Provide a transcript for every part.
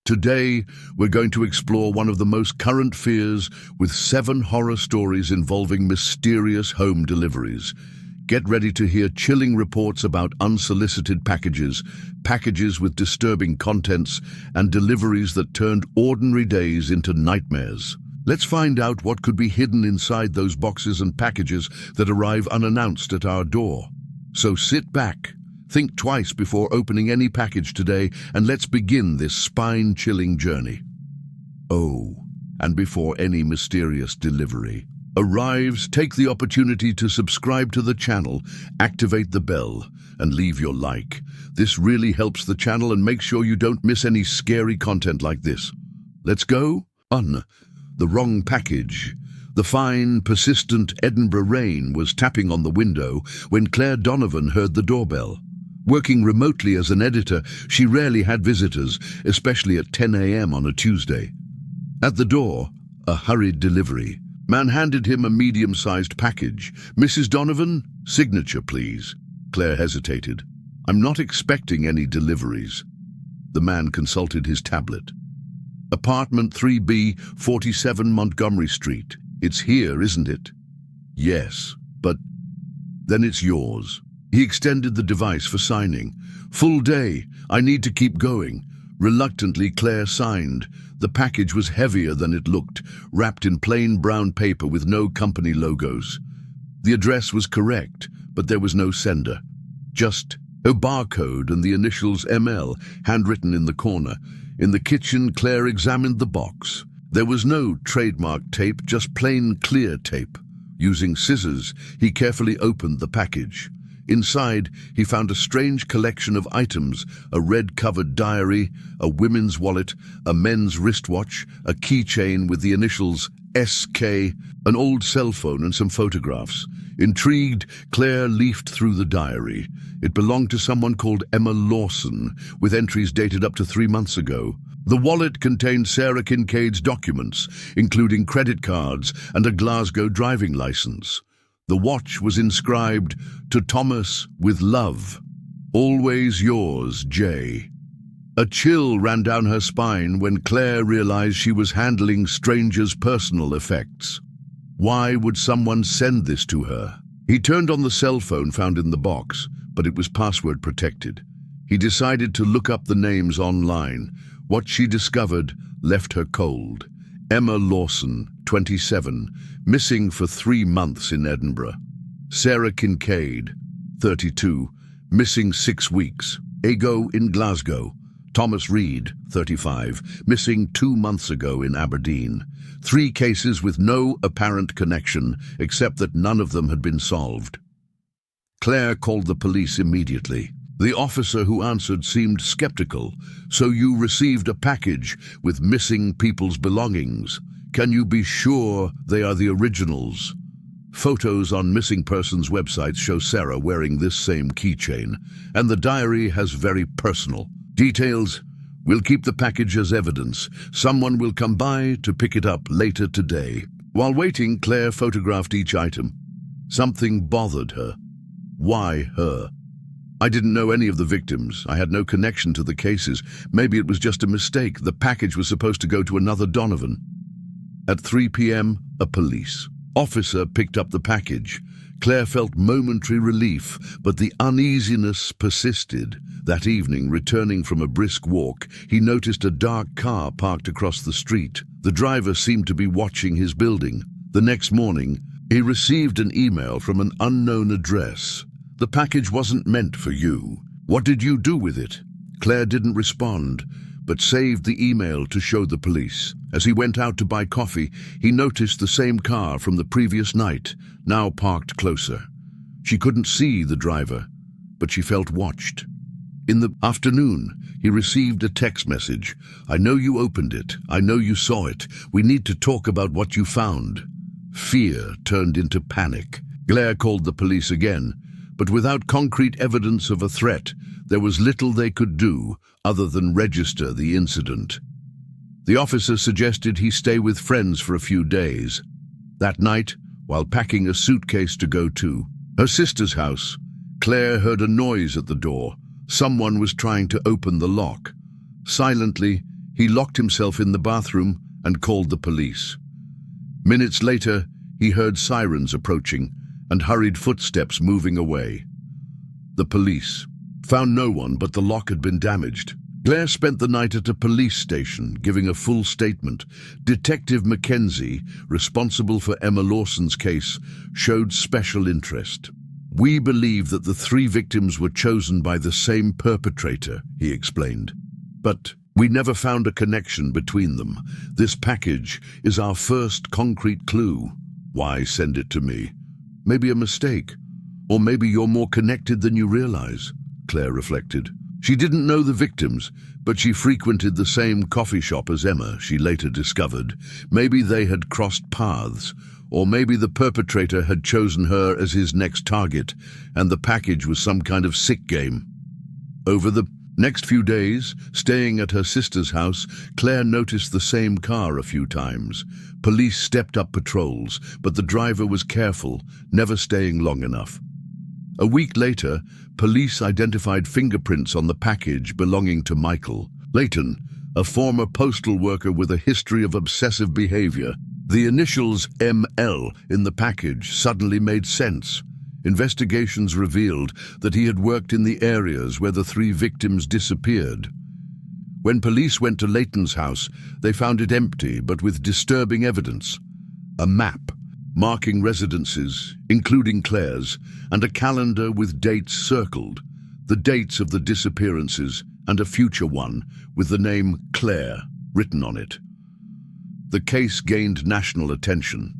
Today, we're going to explore one of the most current fears with 7 horror stories involving mysterious home deliveries. Get ready to hear chilling reports about unsolicited packages, packages with disturbing contents, and deliveries that turned ordinary days into nightmares. Let's find out what could be hidden inside those boxes and packages that arrive unannounced at our door. So sit back, think twice before opening any package today, and let's begin this spine-chilling journey. Oh, and before any mysterious delivery arrives, take the opportunity to subscribe to the channel, activate the bell, and leave your like. This really helps the channel and make sure you don't miss any scary content like this. Let's go on. The wrong package. The fine, persistent Edinburgh rain was tapping on the window when Claire Donovan heard the doorbell. Working remotely as an editor, she rarely had visitors, especially at 10 a.m. on a Tuesday. At the door, a hurried delivery. Man handed him a medium-sized package. "Mrs. Donovan, signature, please." Claire hesitated. "I'm not expecting any deliveries." The man consulted his tablet. "Apartment 3B, 47 Montgomery Street. It's here, isn't it?" "Yes, but..." "Then it's yours." He extended the device for signing. "Full day. I need to keep going." Reluctantly, Claire signed. The package was heavier than it looked, wrapped in plain brown paper with no company logos. The address was correct, but there was no sender. Just a barcode and the initials ML, handwritten in the corner. In the kitchen, Claire examined the box. There was no trademark tape, just plain clear tape. Using scissors, he carefully opened the package. Inside, he found a strange collection of items: a red-covered diary, a women's wallet, a men's wristwatch, a keychain with the initials SK, an old cell phone, and some photographs. Intrigued, Claire leafed through the diary. It belonged to someone called Emma Lawson, with entries dated up to 3 months ago. The wallet contained Sarah Kincaid's documents, including credit cards and a Glasgow driving license. The watch was inscribed, "To Thomas with love. Always yours, Jay." A chill ran down her spine when Claire realized she was handling strangers' personal effects. Why would someone send this to her? He turned on the cell phone found in the box, but it was password protected. He decided to look up the names online. What she discovered left her cold. Emma Lawson, 27, missing for 3 months in Edinburgh. Sarah Kincaid, 32, missing 6 weeks. Ago in Glasgow. Thomas Reed, 35, missing 2 months ago in Aberdeen. 3 cases with no apparent connection, except that none of them had been solved. Claire called the police immediately. The officer who answered seemed skeptical. "So you received a package with missing people's belongings. Can you be sure they are the originals?" Photos on missing persons websites show Sarah wearing this same keychain, and the diary has very personal details. "We'll keep the package as evidence. Someone will come by to pick it up later today." While waiting, Claire photographed each item. Something bothered her. Why her? "I didn't know any of the victims. I had no connection to the cases. Maybe it was just a mistake. The package was supposed to go to another Donovan." At 3 p.m., a police officer picked up the package. Claire felt momentary relief, but the uneasiness persisted. That evening, returning from a brisk walk, he noticed a dark car parked across the street. The driver seemed to be watching his building. The next morning, he received an email from an unknown address. "The package wasn't meant for you. What did you do with it?" Claire didn't respond, but saved the email to show the police. As he went out to buy coffee, he noticed the same car from the previous night, now parked closer. She couldn't see the driver, but she felt watched. In the afternoon, he received a text message. "I know you opened it. I know you saw it. We need to talk about what you found." Fear turned into panic. Claire called the police again, but without concrete evidence of a threat, there was little they could do other than register the incident. The officer suggested he stay with friends for a few days. That night, while packing a suitcase to go to her sister's house, Claire heard a noise at the door. Someone was trying to open the lock. Silently, He locked himself in the bathroom and called the police. Minutes later, he heard sirens approaching and hurried footsteps moving away. The police found no one, but the lock had been damaged. Claire spent the night at a police station, giving a full statement. Detective Mackenzie, responsible for Emma Lawson's case, showed special interest. "We believe that the 3 victims were chosen by the same perpetrator," he explained. "But we never found a connection between them. This package is our first concrete clue. Why send it to me? Maybe a mistake. Or maybe you're more connected than you realize," Claire reflected. She didn't know the victims, but she frequented the same coffee shop as Emma, she later discovered. Maybe they had crossed paths, or maybe the perpetrator had chosen her as his next target, and the package was some kind of sick game. Over the next few days, staying at her sister's house, Claire noticed the same car a few times. Police stepped up patrols, but the driver was careful, never staying long enough. A week later, police identified fingerprints on the package belonging to Michael Layton, a former postal worker with a history of obsessive behavior. The initials ML in the package suddenly made sense. Investigations revealed that he had worked in the areas where the 3 victims disappeared. When police went to Layton's house, they found it empty but with disturbing evidence. A map marking residences, including Claire's, and a calendar with dates circled, the dates of the disappearances, and a future one with the name Claire written on it. The case gained national attention.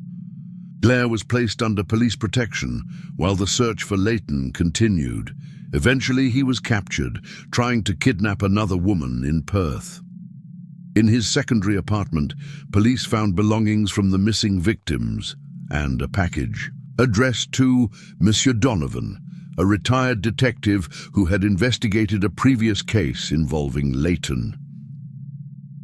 Claire was placed under police protection while the search for Layton continued. Eventually he was captured, trying to kidnap another woman in Perth. In his secondary apartment, police found belongings from the missing victims and a package addressed to Monsieur Donovan, a retired detective who had investigated a previous case involving Layton.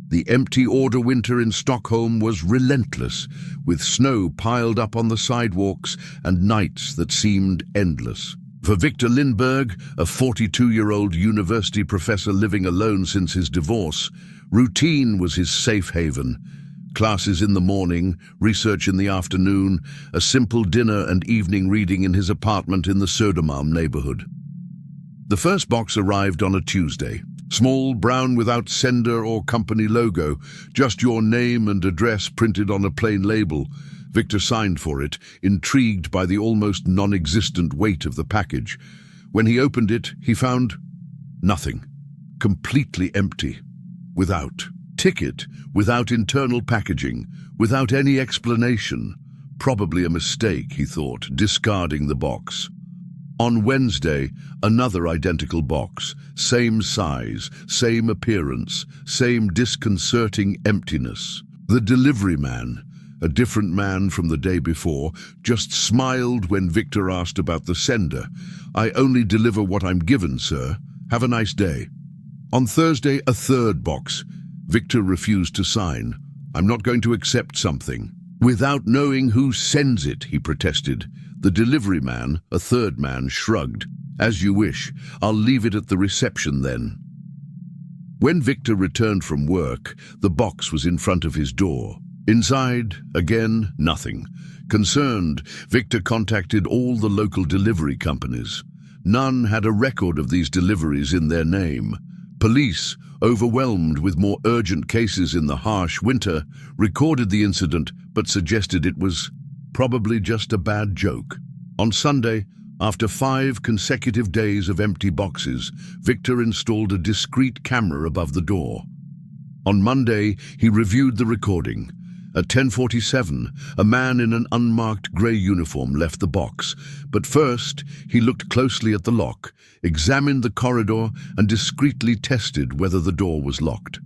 The empty order winter in Stockholm was relentless, with snow piled up on the sidewalks and nights that seemed endless. For Victor Lindberg, a 42-year-old university professor living alone since his divorce, routine was his safe haven. Classes in the morning, research in the afternoon, a simple dinner and evening reading in his apartment in the Södermalm neighborhood. The first box arrived on a Tuesday. Small, brown, without sender or company logo, just your name and address printed on a plain label. Victor signed for it, intrigued by the almost non-existent weight of the package. When he opened it, he found nothing. Completely empty. Without ticket, without internal packaging, without any explanation. Probably a mistake, he thought, discarding the box. On Wednesday, another identical box, same size, same appearance, same disconcerting emptiness. The delivery man, a different man from the day before, just smiled when Victor asked about the sender. "I only deliver what I'm given, sir. Have a nice day." On Thursday, a third box. Victor refused to sign. "I'm not going to accept something without knowing who sends it," he protested. The delivery man, a third man, shrugged. "As you wish. I'll leave it at the reception then." When Victor returned from work, the box was in front of his door. Inside, again, nothing. Concerned, Victor contacted all the local delivery companies. None had a record of these deliveries in their name. Police, overwhelmed with more urgent cases in the harsh winter, recorded the incident but suggested it was probably just a bad joke. On Sunday, after 5 consecutive days of empty boxes, Victor installed a discreet camera above the door. On Monday, he reviewed the recording. At 10:47, a man in an unmarked grey uniform left the box, but first he looked closely at the lock, examined the corridor, and discreetly tested whether the door was locked.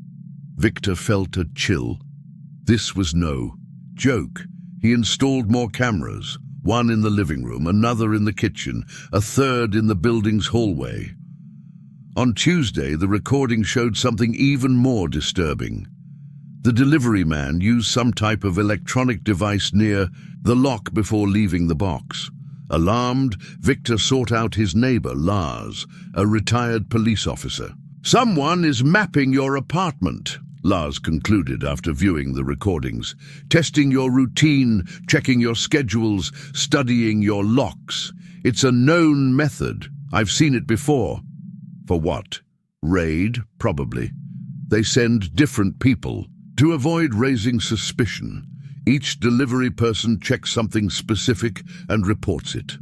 Victor felt a chill. This was no joke. He installed more cameras, one in the living room, another in the kitchen, a third in the building's hallway. On Tuesday, the recording showed something even more disturbing. The delivery man used some type of electronic device near the lock before leaving the box. Alarmed, Victor sought out his neighbor, Lars, a retired police officer. "Someone is mapping your apartment," Lars concluded after viewing the recordings. Testing your routine, checking your schedules, studying your locks. It's a known method. I've seen it before. For what? Raid, probably. They send different people. To avoid raising suspicion, each delivery person checks something specific and reports it.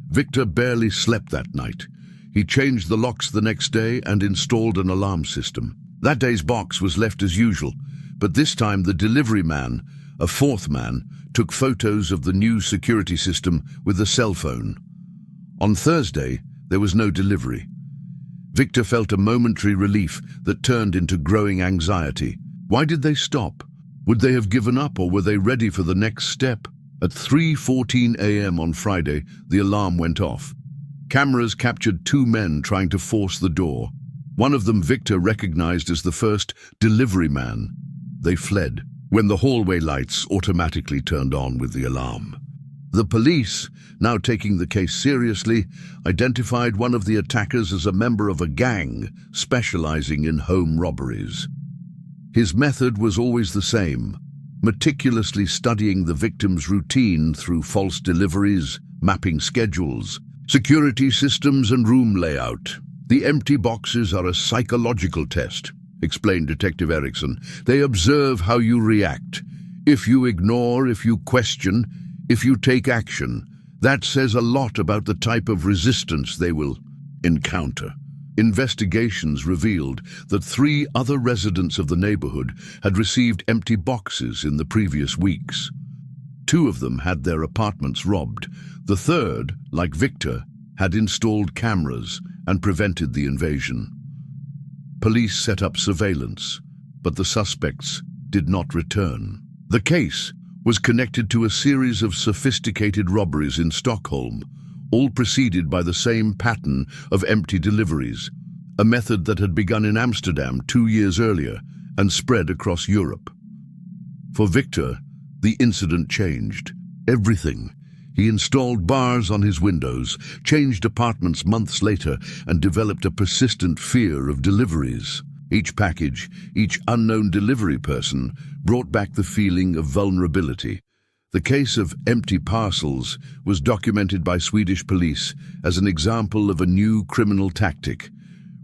Victor barely slept that night. He changed the locks the next day and installed an alarm system. That day's box was left as usual, but this time the delivery man, a fourth man, took photos of the new security system with a cell phone. On Thursday, there was no delivery. Victor felt a momentary relief that turned into growing anxiety. Why did they stop? Would they have given up, or were they ready for the next step? At 3:14 a.m. on Friday, the alarm went off. Cameras captured two men trying to force the door. One of them Victor recognized as the first delivery man. They fled when the hallway lights automatically turned on with the alarm. The police, now taking the case seriously, identified one of the attackers as a member of a gang specializing in home robberies. His method was always the same, meticulously studying the victim's routine through false deliveries, mapping schedules, security systems and room layout. The empty boxes are a psychological test, explained Detective Erickson. They observe how you react. If you ignore, if you question, if you take action, that says a lot about the type of resistance they will encounter. Investigations revealed that 3 other residents of the neighborhood had received empty boxes in the previous weeks. 2 of them had their apartments robbed. The third, like Victor, had installed cameras and prevented the invasion. Police set up surveillance, but the suspects did not return. The case was connected to a series of sophisticated robberies in Stockholm, all preceded by the same pattern of empty deliveries, a method that had begun in Amsterdam 2 years earlier and spread across Europe. For Victor, the incident changed everything. He installed bars on his windows, changed apartments months later, and developed a persistent fear of deliveries. Each package, each unknown delivery person, brought back the feeling of vulnerability. The case of empty parcels was documented by Swedish police as an example of a new criminal tactic.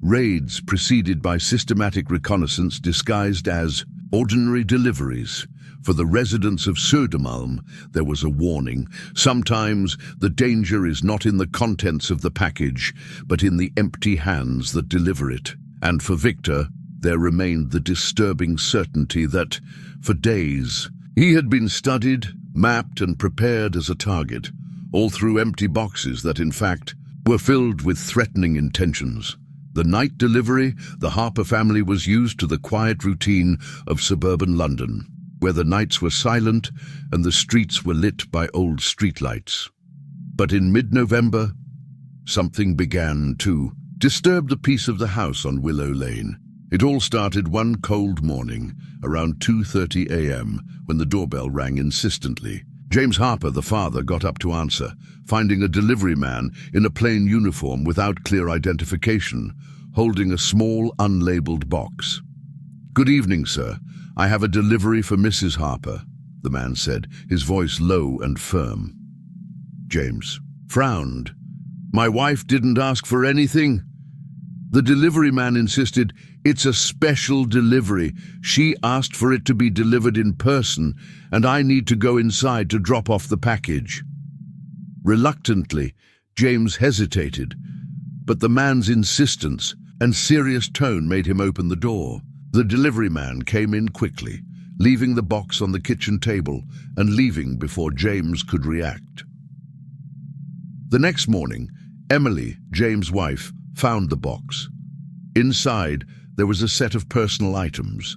Raids preceded by systematic reconnaissance disguised as ordinary deliveries. For the residents of Södermalm, there was a warning. Sometimes the danger is not in the contents of the package, but in the empty hands that deliver it. And for Victor, there remained the disturbing certainty that, for days, he had been studied, mapped and prepared as a target, all through empty boxes that, in fact, were filled with threatening intentions. The night delivery, the Harper family was used to the quiet routine of suburban London, where the nights were silent and the streets were lit by old streetlights. But in mid-November, something began to disturb the peace of the house on Willow Lane. It all started one cold morning, around 2:30 a.m., when the doorbell rang insistently. James Harper, the father, got up to answer, finding a delivery man in a plain uniform without clear identification, holding a small, unlabeled box. "Good evening, sir. I have a delivery for Mrs. Harper," the man said, his voice low and firm. James frowned. "My wife didn't ask for anything." The delivery man insisted, "It's a special delivery. She asked for it to be delivered in person, and I need to go inside to drop off the package." Reluctantly, James hesitated, but the man's insistence and serious tone made him open the door. The delivery man came in quickly, leaving the box on the kitchen table and leaving before James could react. The next morning, Emily, James' wife, found the box. Inside, there was a set of personal items: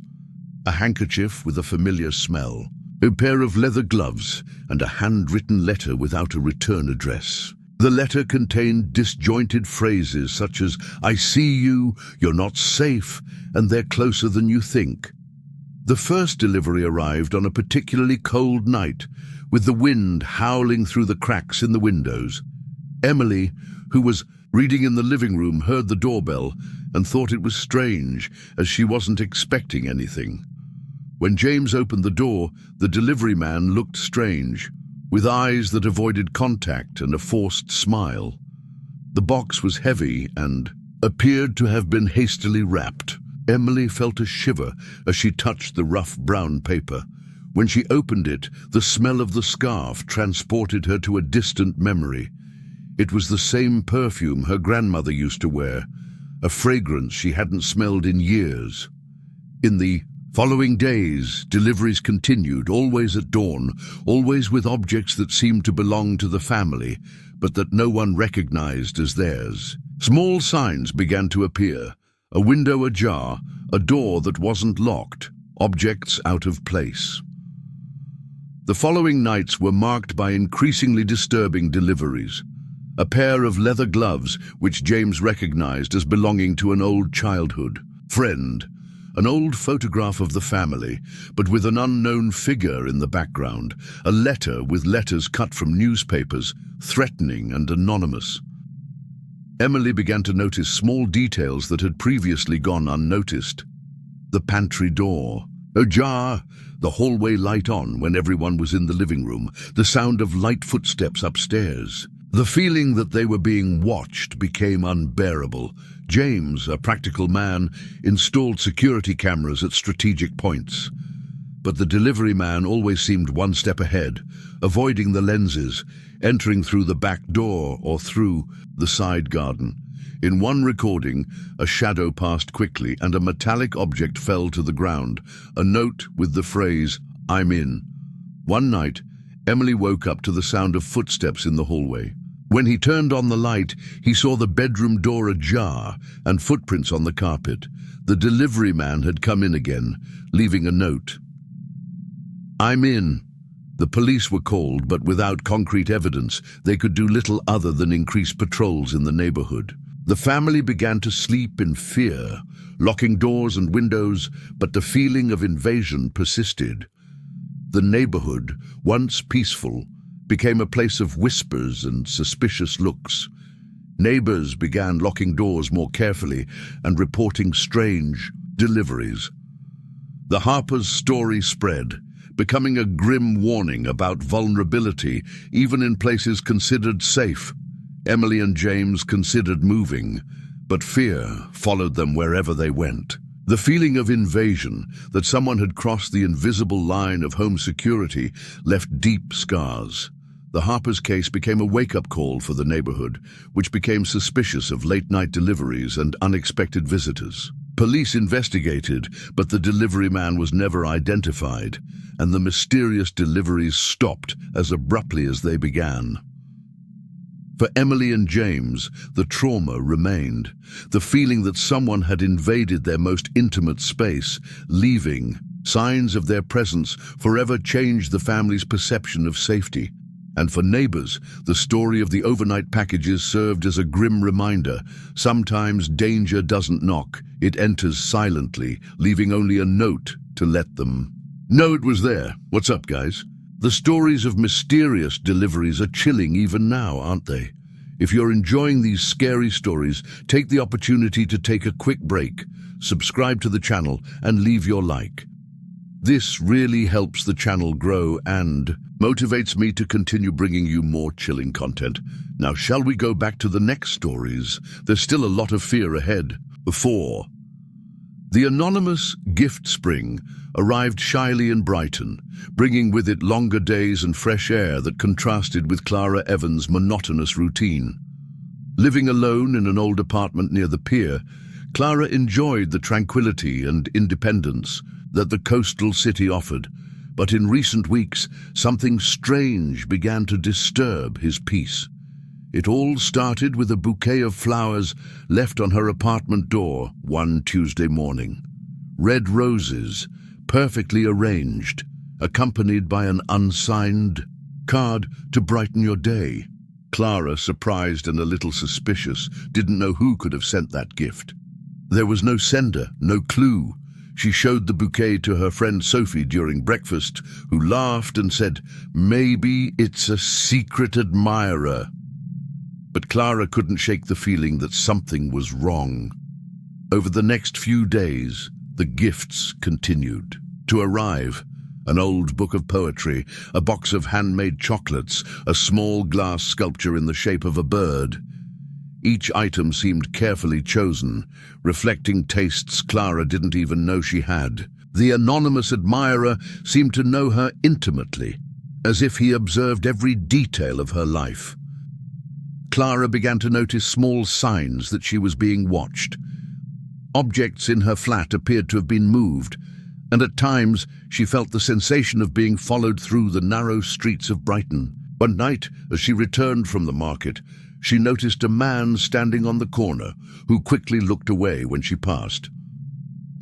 a handkerchief with a familiar smell, a pair of leather gloves, and a handwritten letter without a return address. The letter contained disjointed phrases such as, "I see you, you're not safe, and they're closer than you think." The first delivery arrived on a particularly cold night, with the wind howling through the cracks in the windows. Emily, who was Reading in the living room, heard the doorbell and thought it was strange, as she wasn't expecting anything. When James opened the door, the delivery man looked strange, with eyes that avoided contact and a forced smile. The box was heavy and appeared to have been hastily wrapped. Emily felt a shiver as she touched the rough brown paper. When she opened it, the smell of the scarf transported her to a distant memory. It was the same perfume her grandmother used to wear, a fragrance she hadn't smelled in years. In the following days, deliveries continued, always at dawn, always with objects that seemed to belong to the family, but that no one recognized as theirs. Small signs began to appear, a window ajar, a door that wasn't locked, objects out of place. The following nights were marked by increasingly disturbing deliveries. A pair of leather gloves, which James recognized as belonging to an old childhood friend. An old photograph of the family, but with an unknown figure in the background. A letter with letters cut from newspapers, threatening and anonymous. Emily began to notice small details that had previously gone unnoticed. The pantry door ajar, the hallway light on when everyone was in the living room, the sound of light footsteps upstairs. The feeling that they were being watched became unbearable. James, a practical man, installed security cameras at strategic points. But the delivery man always seemed one step ahead, avoiding the lenses, entering through the back door or through the side garden. In one recording, a shadow passed quickly and a metallic object fell to the ground, a note with the phrase, "I'm in." One night, Emily woke up to the sound of footsteps in the hallway. When he turned on the light, he saw the bedroom door ajar and footprints on the carpet. The delivery man had come in again, leaving a note. "I'm in." The police were called, but without concrete evidence, they could do little other than increase patrols in the neighborhood. The family began to sleep in fear, locking doors and windows, but the feeling of invasion persisted. The neighborhood, once peaceful, became a place of whispers and suspicious looks. Neighbors began locking doors more carefully and reporting strange deliveries. The Harper's story spread, becoming a grim warning about vulnerability, even in places considered safe. Emily and James considered moving, but fear followed them wherever they went. The feeling of invasion, that someone had crossed the invisible line of home security, left deep scars. The Harper's case became a wake-up call for the neighborhood, which became suspicious of late-night deliveries and unexpected visitors. Police investigated, but the delivery man was never identified, and the mysterious deliveries stopped as abruptly as they began. For Emily and James, the trauma remained, the feeling that someone had invaded their most intimate space, leaving. Signs of their presence forever changed the family's perception of safety. And for neighbors, the story of the overnight packages served as a grim reminder. Sometimes danger doesn't knock, it enters silently, leaving only a note to let them know it was there. What's up, guys? The stories of mysterious deliveries are chilling even now, aren't they? If you're enjoying these scary stories, take the opportunity to take a quick break, subscribe to the channel, and leave your like. This really helps the channel grow and motivates me to continue bringing you more chilling content. Now, shall we go back to the next stories? There's still a lot of fear ahead. 4. The anonymous gift spring arrived shyly in Brighton, bringing with it longer days and fresh air that contrasted with Clara Evans' monotonous routine. Living alone in an old apartment near the pier, Clara enjoyed the tranquility and independence that the coastal city offered, but in recent weeks, something strange began to disturb his peace. It all started with a bouquet of flowers left on her apartment door one Tuesday morning. Red roses, perfectly arranged, accompanied by an unsigned card to brighten your day. Clara, surprised and a little suspicious, didn't know who could have sent that gift. There was no sender, no clue. She showed the bouquet to her friend Sophie during breakfast, who laughed and said, "Maybe it's a secret admirer." But Clara couldn't shake the feeling that something was wrong. Over the next few days, the gifts continued to arrive. An old book of poetry, a box of handmade chocolates, a small glass sculpture in the shape of a bird. Each item seemed carefully chosen, reflecting tastes Clara didn't even know she had. The anonymous admirer seemed to know her intimately, as if he observed every detail of her life. Clara began to notice small signs that she was being watched. Objects in her flat appeared to have been moved, and at times she felt the sensation of being followed through the narrow streets of Brighton. One night, as she returned from the market, she noticed a man standing on the corner who quickly looked away when she passed.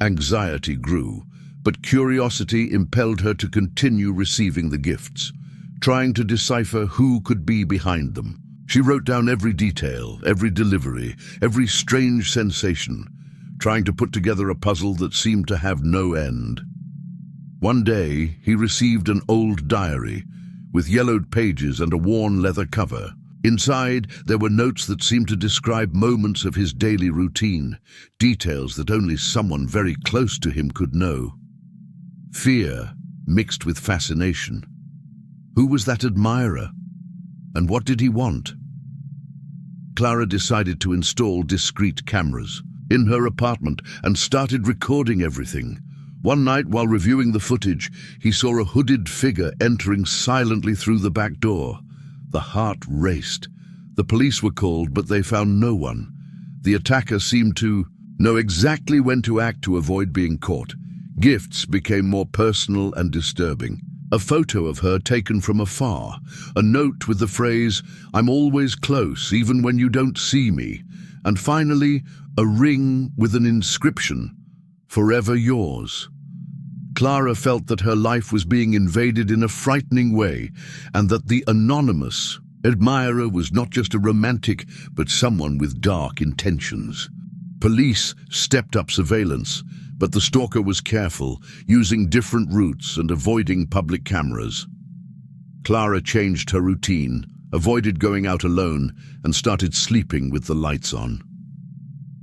Anxiety grew, but curiosity impelled her to continue receiving the gifts, trying to decipher who could be behind them. She wrote down every detail, every delivery, every strange sensation, trying to put together a puzzle that seemed to have no end. One day, he received an old diary with yellowed pages and a worn leather cover. Inside, there were notes that seemed to describe moments of his daily routine, details that only someone very close to him could know. Fear mixed with fascination. Who was that admirer? And what did he want? Clara decided to install discreet cameras in her apartment and started recording everything. One night, while reviewing the footage, he saw a hooded figure entering silently through the back door. The heart raced. The police were called, but they found no one. The attacker seemed to know exactly when to act to avoid being caught. Gifts became more personal and disturbing. A photo of her taken from afar, a note with the phrase, "I'm always close, even when you don't see me," and finally, a ring with an inscription, "Forever yours." Clara felt that her life was being invaded in a frightening way, and that the anonymous admirer was not just a romantic, but someone with dark intentions. Police stepped up surveillance, but the stalker was careful, using different routes and avoiding public cameras. Clara changed her routine, avoided going out alone, and started sleeping with the lights on.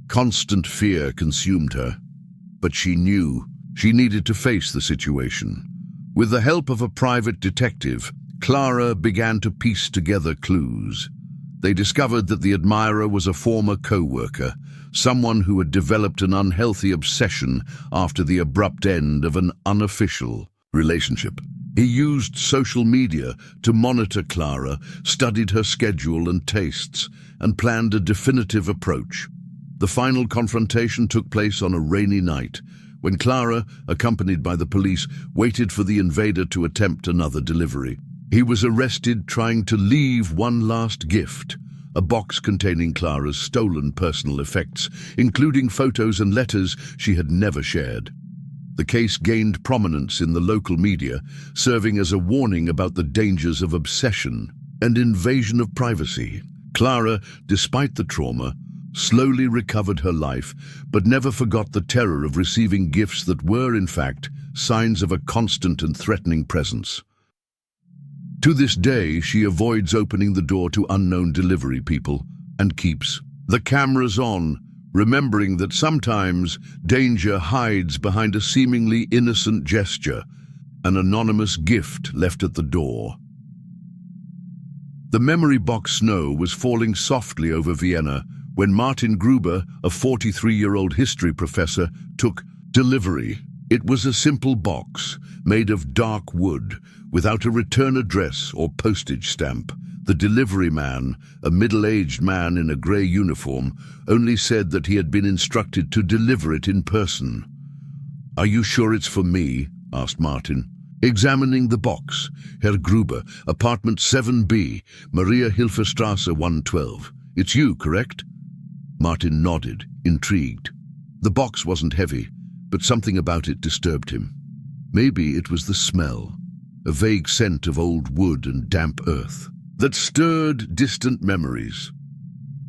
Constant fear consumed her, but she knew she needed to face the situation. With the help of a private detective, Clara began to piece together clues. They discovered that the admirer was a former co-worker, someone who had developed an unhealthy obsession after the abrupt end of an unofficial relationship. He used social media to monitor Clara, studied her schedule and tastes, and planned a definitive approach. The final confrontation took place on a rainy night, when Clara, accompanied by the police, waited for the invader to attempt another delivery. He was arrested trying to leave one last gift, a box containing Clara's stolen personal effects, including photos and letters she had never shared. The case gained prominence in the local media, serving as a warning about the dangers of obsession and invasion of privacy. Clara, despite the trauma, slowly recovered her life, but never forgot the terror of receiving gifts that were, in fact, signs of a constant and threatening presence. To this day, she avoids opening the door to unknown delivery people and keeps the cameras on, remembering that sometimes danger hides behind a seemingly innocent gesture, an anonymous gift left at the door. The memory box snow was falling softly over Vienna when Martin Gruber, a 43-year-old history professor, took delivery. It was a simple box made of dark wood, without a return address or postage stamp. The delivery man, a middle-aged man in a grey uniform, only said that he had been instructed to deliver it in person. "Are you sure it's for me?" asked Martin. Examining the box, Herr Gruber, apartment 7B, Maria Hilferstrasse 112. "It's you, correct?" Martin nodded, intrigued. The box wasn't heavy, but something about it disturbed him. Maybe it was the smell, a vague scent of old wood and damp earth, that stirred distant memories.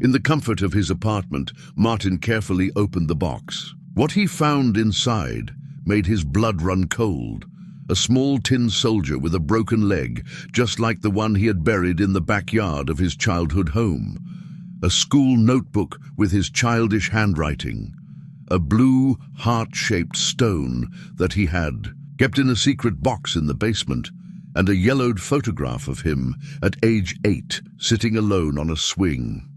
In the comfort of his apartment, Martin carefully opened the box. What he found inside made his blood run cold. A small tin soldier with a broken leg, just like the one he had buried in the backyard of his childhood home. a school notebook with his childish handwriting, a blue, heart-shaped stone that he had kept in a secret box in the basement, and a yellowed photograph of him at age 8, sitting alone on a swing.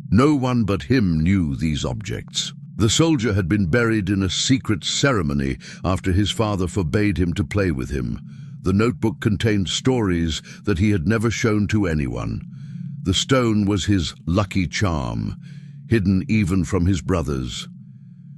No one but him knew these objects. The soldier had been buried in a secret ceremony after his father forbade him to play with him. The notebook contained stories that he had never shown to anyone. The stone was his lucky charm, hidden even from his brothers.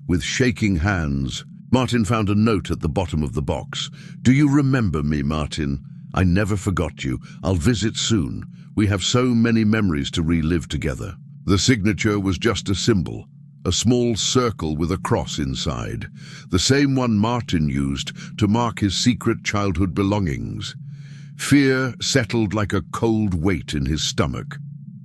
With shaking hands, Martin found a note at the bottom of the box. "Do you remember me, Martin? I never forgot you. I'll visit soon. We have so many memories to relive together." The signature was just a symbol, a small circle with a cross inside, the same one Martin used to mark his secret childhood belongings. Fear settled like a cold weight in his stomach.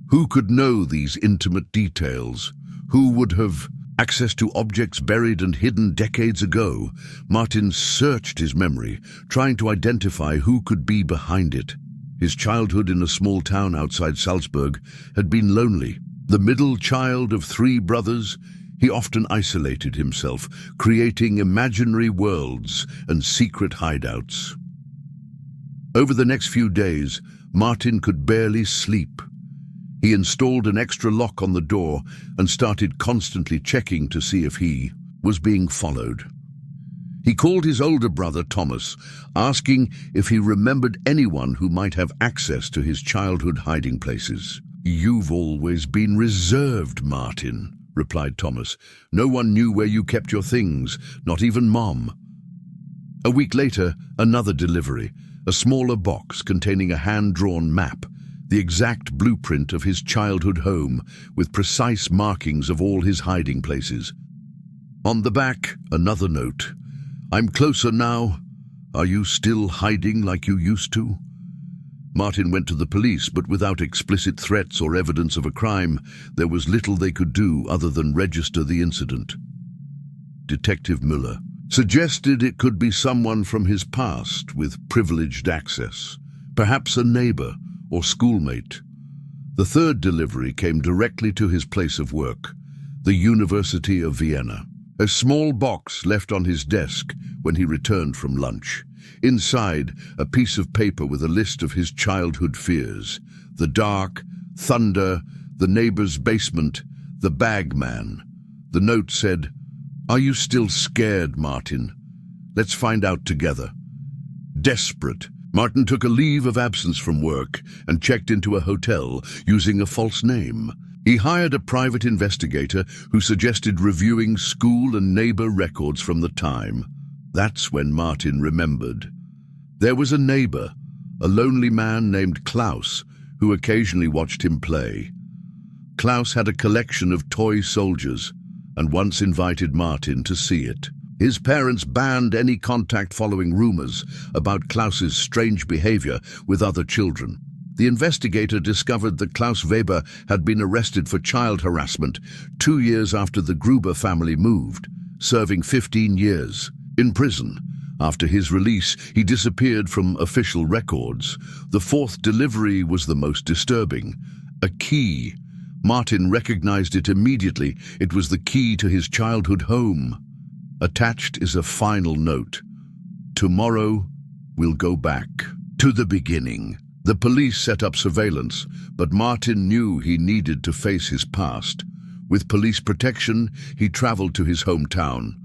Who could know these intimate details? Who would have access to objects buried and hidden decades ago? Martin searched his memory, trying to identify who could be behind it. His childhood in a small town outside Salzburg had been lonely. The middle child of 3 brothers, he often isolated himself, creating imaginary worlds and secret hideouts. Over the next few days, Martin could barely sleep. He installed an extra lock on the door and started constantly checking to see if he was being followed. He called his older brother Thomas, asking if he remembered anyone who might have access to his childhood hiding places. "You've always been reserved, Martin," replied Thomas. "No one knew where you kept your things, not even Mom." A week later, another delivery, a smaller box containing a hand-drawn map, the exact blueprint of his childhood home, with precise markings of all his hiding places. On the back, another note. "I'm closer now. Are you still hiding like you used to?" Martin went to the police, but without explicit threats or evidence of a crime, there was little they could do other than register the incident. Detective Müller suggested it could be someone from his past with privileged access, perhaps a neighbor or schoolmate. The third delivery came directly to his place of work, the University of Vienna. A small box left on his desk when he returned from lunch. Inside, a piece of paper with a list of his childhood fears: the dark, thunder, the neighbor's basement, the bagman. The note said, "Are you still scared, Martin? Let's find out together." Desperate, Martin took a leave of absence from work and checked into a hotel using a false name. He hired a private investigator who suggested reviewing school and neighbor records from the time. That's when Martin remembered. There was a neighbor, a lonely man named Klaus, who occasionally watched him play. Klaus had a collection of toy soldiers and once invited Martin to see it. His parents banned any contact following rumors about Klaus's strange behavior with other children. The investigator discovered that Klaus Weber had been arrested for child harassment 2 years after the Gruber family moved, serving 15 years in prison. After his release, he disappeared from official records. The fourth delivery was the most disturbing. A key. Martin recognized it immediately. It was the key to his childhood home. Attached is a final note. "Tomorrow, we'll go back to the beginning." The police set up surveillance, but Martin knew he needed to face his past. With police protection, he traveled to his hometown.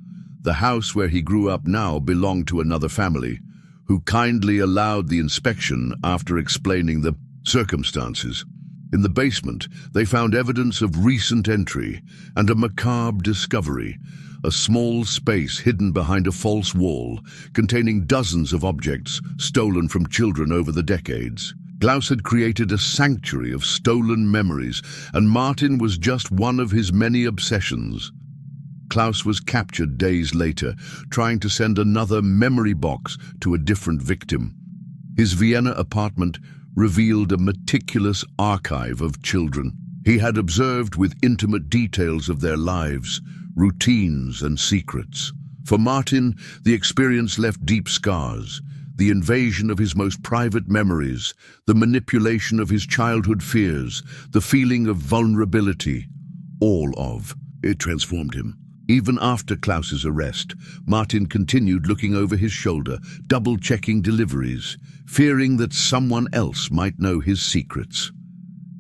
The house where he grew up now belonged to another family, who kindly allowed the inspection after explaining the circumstances. In the basement, they found evidence of recent entry and a macabre discovery: a small space hidden behind a false wall, containing dozens of objects stolen from children over the decades. Klaus had created a sanctuary of stolen memories, and Martin was just one of his many obsessions. Klaus was captured days later, trying to send another memory box to a different victim. His Vienna apartment revealed a meticulous archive of children he had observed, with intimate details of their lives, routines and secrets. For Martin, the experience left deep scars. the invasion of his most private memories, the manipulation of his childhood fears, the feeling of vulnerability, it transformed him. Even after Klaus's arrest, Martin continued looking over his shoulder, double-checking deliveries, fearing that someone else might know his secrets.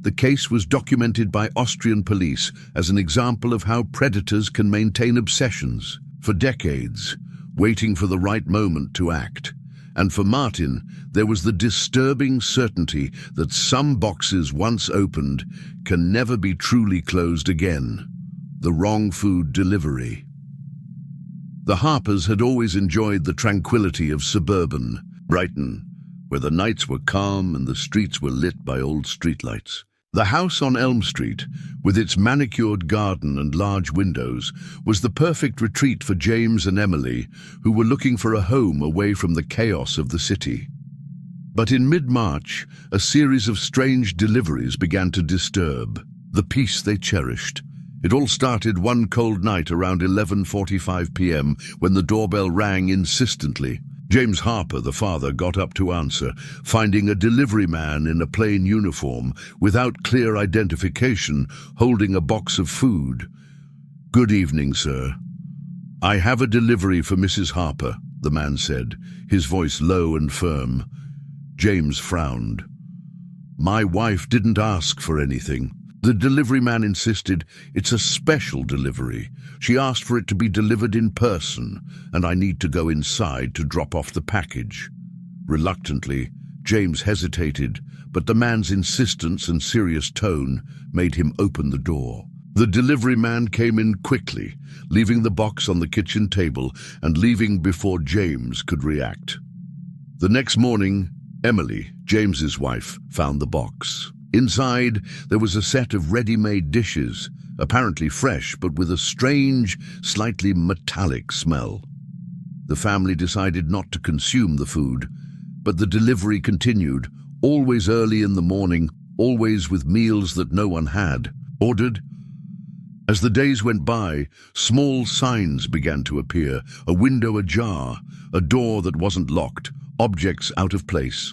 The case was documented by Austrian police as an example of how predators can maintain obsessions for decades, waiting for the right moment to act. And for Martin, there was the disturbing certainty that some boxes once opened can never be truly closed again. The wrong food delivery. The Harpers had always enjoyed the tranquility of suburban Brighton, where the nights were calm and the streets were lit by old streetlights. The house on Elm Street, with its manicured garden and large windows, was the perfect retreat for James and Emily, who were looking for a home away from the chaos of the city. But in mid-March, a series of strange deliveries began to disturb the peace they cherished. It all started one cold night around 11:45 p.m. when the doorbell rang insistently. James Harper, the father, got up to answer, finding a delivery man in a plain uniform, without clear identification, holding a box of food. "Good evening, sir. I have a delivery for Mrs. Harper," the man said, his voice low and firm. James frowned. "My wife didn't ask for anything." The delivery man insisted, "It's a special delivery. She asked for it to be delivered in person, and I need to go inside to drop off the package." Reluctantly, James hesitated, but the man's insistence and serious tone made him open the door. The delivery man came in quickly, leaving the box on the kitchen table and leaving before James could react. The next morning, Emily, James's wife, found the box. Inside, there was a set of ready-made dishes, apparently fresh but with a strange, slightly metallic smell. The family decided not to consume the food, but the delivery continued, always early in the morning, always with meals that no one had ordered. As the days went by, small signs began to appear, a window ajar, a door that wasn't locked, objects out of place.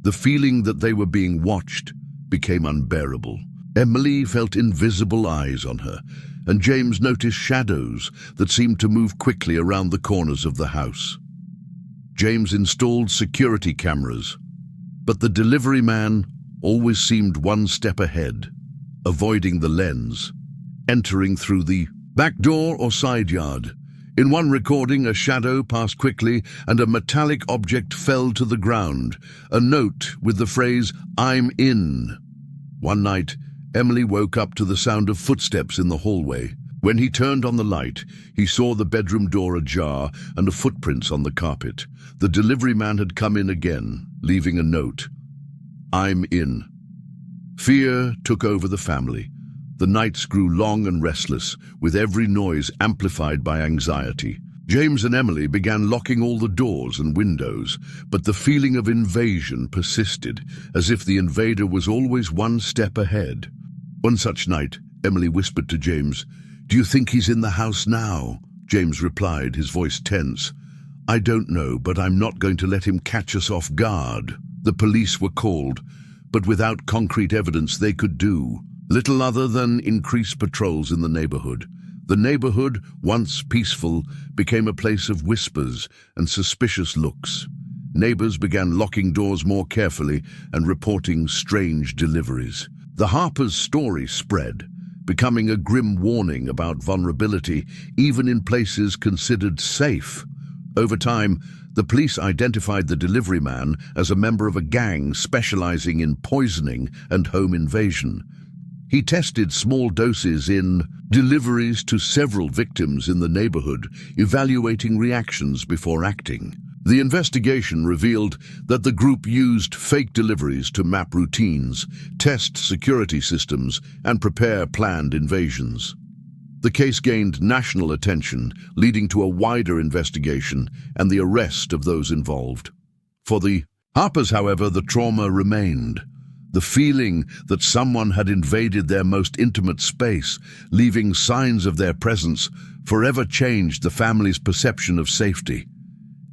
The feeling that they were being watched became unbearable. Emily felt invisible eyes on her, and James noticed shadows that seemed to move quickly around the corners of the house. James installed security cameras, but the delivery man always seemed one step ahead, avoiding the lens, entering through the back door or side yard. In one recording, a shadow passed quickly and a metallic object fell to the ground, a note with the phrase, "I'm in." One night, Emily woke up to the sound of footsteps in the hallway. When he turned on the light, he saw the bedroom door ajar and footprints on the carpet. The delivery man had come in again, leaving a note, "I'm in." Fear took over the family. The nights grew long and restless, with every noise amplified by anxiety. James and Emily began locking all the doors and windows, but the feeling of invasion persisted, as if the invader was always one step ahead. One such night, Emily whispered to James, "Do you think he's in the house now?" James replied, his voice tense, "I don't know, but I'm not going to let him catch us off guard." The police were called, but without concrete evidence they could do little other than increase patrols in the neighborhood. The neighborhood, once peaceful, became a place of whispers and suspicious looks. Neighbors began locking doors more carefully and reporting strange deliveries. The Harpers' story spread, becoming a grim warning about vulnerability even in places considered safe. Over time, the police identified the delivery man as a member of a gang specializing in poisoning and home invasion. He tested small doses in deliveries to several victims in the neighborhood, evaluating reactions before acting. The investigation revealed that the group used fake deliveries to map routines, test security systems, and prepare planned invasions. The case gained national attention, leading to a wider investigation and the arrest of those involved. For the Harpers, however, the trauma remained. The feeling that someone had invaded their most intimate space, leaving signs of their presence, forever changed the family's perception of safety.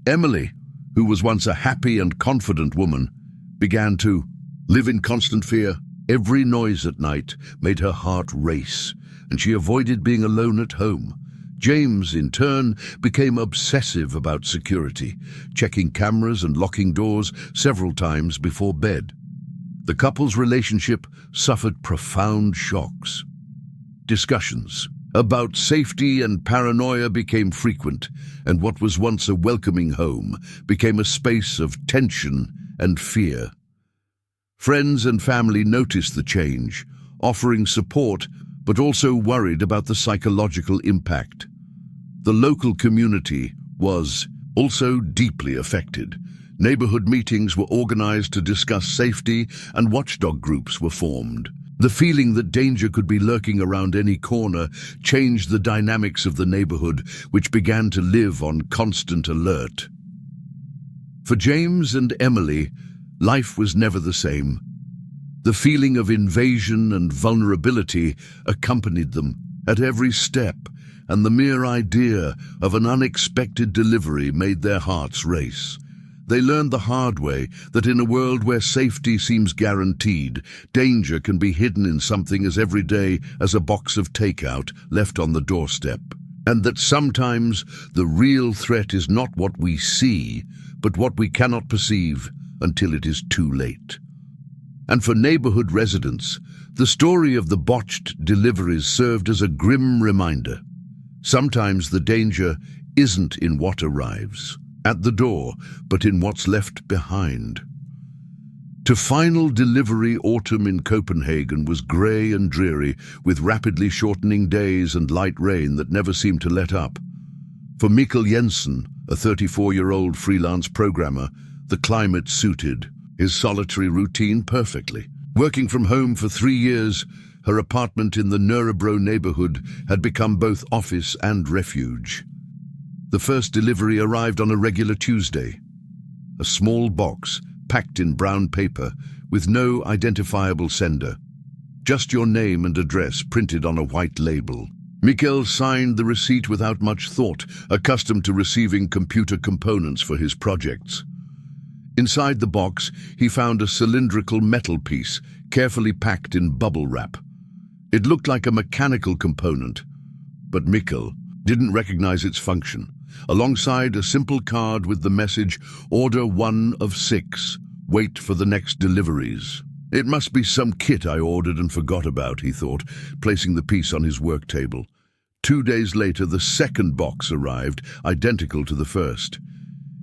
Emily, who was once a happy and confident woman, began to live in constant fear. Every noise at night made her heart race, and she avoided being alone at home. James, in turn, became obsessive about security, checking cameras and locking doors several times before bed. The couple's relationship suffered profound shocks. Discussions about safety and paranoia became frequent, and what was once a welcoming home became a space of tension and fear. Friends and family noticed the change, offering support but also worried about the psychological impact. The local community was also deeply affected. Neighborhood meetings were organized to discuss safety, and watchdog groups were formed. The feeling that danger could be lurking around any corner changed the dynamics of the neighborhood, which began to live on constant alert. For James and Emily, life was never the same. The feeling of invasion and vulnerability accompanied them at every step, and the mere idea of an unexpected delivery made their hearts race. They learned the hard way that in a world where safety seems guaranteed, danger can be hidden in something as everyday as a box of takeout left on the doorstep, and that sometimes the real threat is not what we see, but what we cannot perceive until it is too late. And for neighborhood residents, the story of the botched deliveries served as a grim reminder. Sometimes the danger isn't in what arrives at the door, but in what's left behind. To final delivery, autumn in Copenhagen was grey and dreary, with rapidly shortening days and light rain that never seemed to let up. For Mikkel Jensen, a 34-year-old freelance programmer, the climate suited his solitary routine perfectly. Working from home for 3 years, her apartment in the Nørrebro neighborhood had become both office and refuge. The first delivery arrived on a regular Tuesday. A small box, packed in brown paper, with no identifiable sender. Just your name and address printed on a white label. Mikkel signed the receipt without much thought, accustomed to receiving computer components for his projects. Inside the box, he found a cylindrical metal piece, carefully packed in bubble wrap. It looked like a mechanical component, but Mikkel didn't recognize its function. Alongside a simple card with the message, "Order 1 of 6. Wait for the next deliveries." It must be some kit I ordered and forgot about, he thought, placing the piece on his work table. 2 days later, the second box arrived, identical to the first.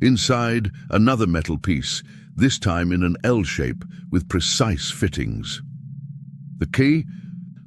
Inside, another metal piece, this time in an L shape with precise fittings. The key?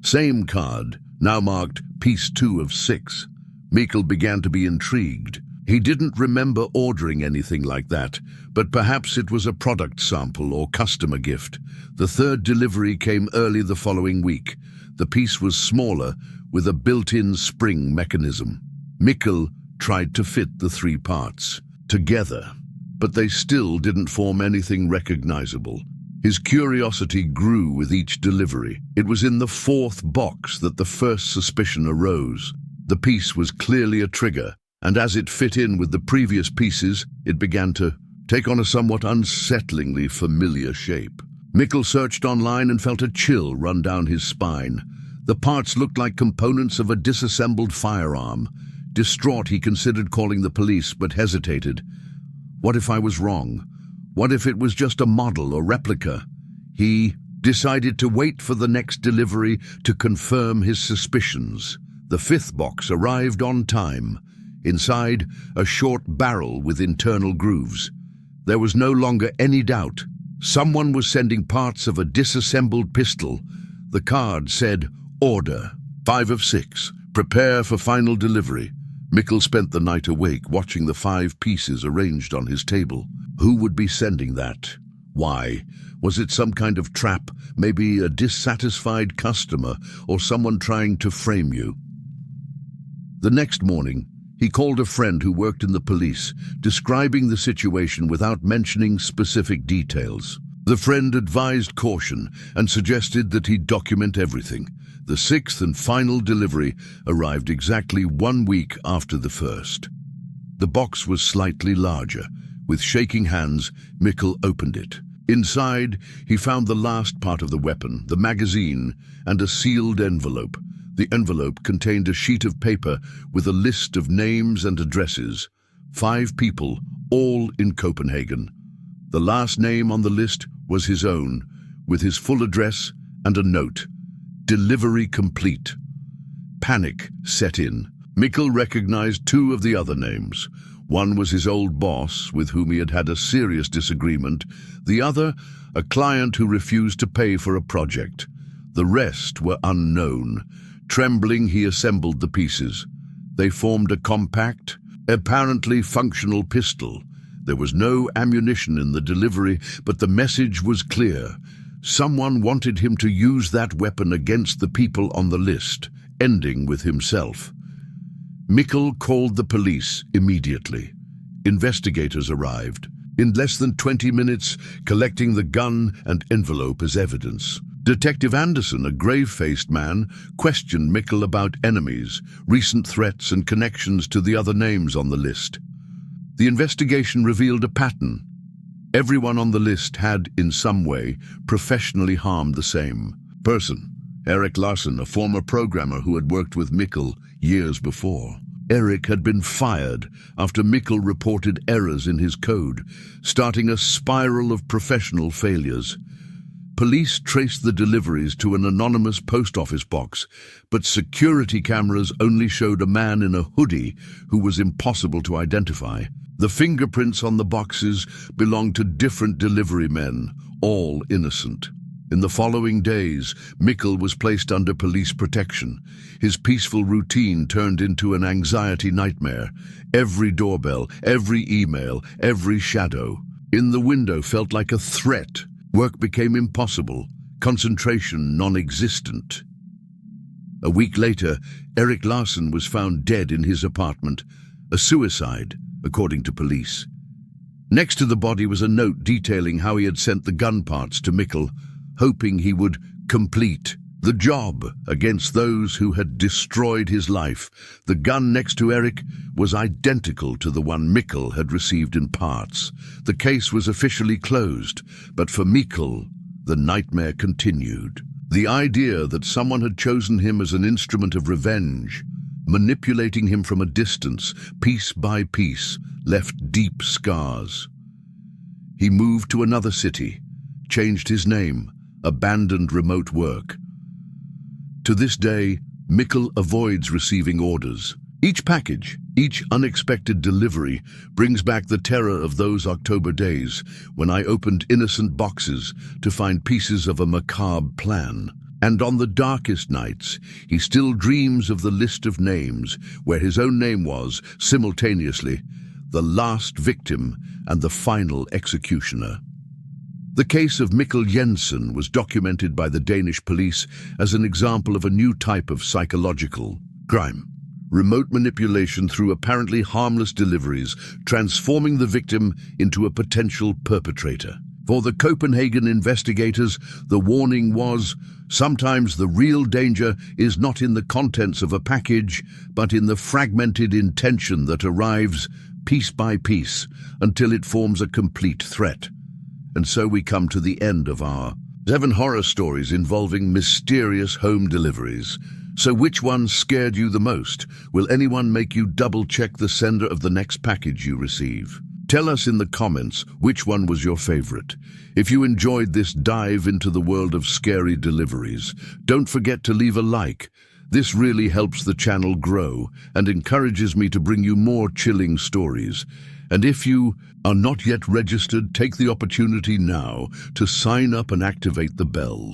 Same card, now marked piece 2 of 6. Mikkel began to be intrigued. He didn't remember ordering anything like that, but perhaps it was a product sample or customer gift. The third delivery came early the following week. The piece was smaller, with a built-in spring mechanism. Mikkel tried to fit the 3 parts together, but they still didn't form anything recognizable. His curiosity grew with each delivery. It was in the 4th box that the first suspicion arose. The piece was clearly a trigger, and as it fit in with the previous pieces, it began to take on a somewhat unsettlingly familiar shape. Mikkel searched online and felt a chill run down his spine. The parts looked like components of a disassembled firearm. Distraught, he considered calling the police, but hesitated. What if I was wrong? What if it was just a model or replica? He decided to wait for the next delivery to confirm his suspicions. The 5th box arrived on time. Inside, a short barrel with internal grooves. There was no longer any doubt. Someone was sending parts of a disassembled pistol. The card said, "Order 5 of 6. Prepare for final delivery." Mikkel spent the night awake, watching the 5 pieces arranged on his table. Who would be sending that? Why? Was it some kind of trap, maybe a dissatisfied customer, or someone trying to frame you? The next morning, he called a friend who worked in the police, describing the situation without mentioning specific details. The friend advised caution and suggested that he document everything. The 6th and final delivery arrived exactly 1 week after the first. The box was slightly larger, With shaking hands, Mikkel opened it. Inside, he found the last part of the weapon, the magazine, and a sealed envelope. The envelope contained a sheet of paper with a list of names and addresses. 5 people, all in Copenhagen. The last name on the list was his own, with his full address and a note. Delivery complete. Panic set in. Mikkel recognized 2 of the other names. One was his old boss, with whom he had had a serious disagreement. The other, a client who refused to pay for a project. The rest were unknown. Trembling, he assembled the pieces. They formed a compact, apparently functional pistol. There was no ammunition in the delivery, but the message was clear. Someone wanted him to use that weapon against the people on the list, ending with himself. Mikkel called the police immediately. Investigators arrived. In less than 20 minutes, collecting the gun and envelope as evidence. Detective Anderson, a grave-faced man, questioned Mikkel about enemies, recent threats and connections to the other names on the list. The investigation revealed a pattern. Everyone on the list had, in some way, professionally harmed the same person. Erik Larsen, a former programmer who had worked with Mikkel years before. Erik had been fired after Mikkel reported errors in his code, starting a spiral of professional failures. Police traced the deliveries to an anonymous post office box, but security cameras only showed a man in a hoodie who was impossible to identify. The fingerprints on the boxes belonged to different delivery men, all innocent. In the following days, Mikkel was placed under police protection. His peaceful routine turned into an anxiety nightmare. Every doorbell, every email, every shadow. In the window felt like a threat. Work became impossible, concentration non-existent. A week later, Erik Larsen was found dead in his apartment, a suicide, according to police. Next to the body was a note detailing how he had sent the gun parts to Mikkel, hoping he would complete the job against those who had destroyed his life. The gun next to Erik was identical to the one Mikkel had received in parts. The case was officially closed, but for Mikkel, the nightmare continued. The idea that someone had chosen him as an instrument of revenge, manipulating him from a distance, piece by piece, left deep scars. He moved to another city, changed his name, abandoned remote work. To this day, Mikkel avoids receiving orders. Each package, each unexpected delivery brings back the terror of those October days when I opened innocent boxes to find pieces of a macabre plan. And on the darkest nights, he still dreams of the list of names where his own name was, simultaneously, the last victim and the final executioner. The case of Mikkel Jensen was documented by the Danish police as an example of a new type of psychological crime. Remote manipulation through apparently harmless deliveries, transforming the victim into a potential perpetrator. For the Copenhagen investigators, the warning was, sometimes the real danger is not in the contents of a package, but in the fragmented intention that arrives piece by piece until it forms a complete threat. And so we come to the end of our 7 horror stories involving mysterious home deliveries. So which one scared you the most? Will anyone make you double-check the sender of the next package you receive? Tell us in the comments which one was your favorite. If you enjoyed this dive into the world of scary deliveries, don't forget to leave a like. This really helps the channel grow and encourages me to bring you more chilling stories. And if you are not yet registered, take the opportunity now to sign up and activate the bell.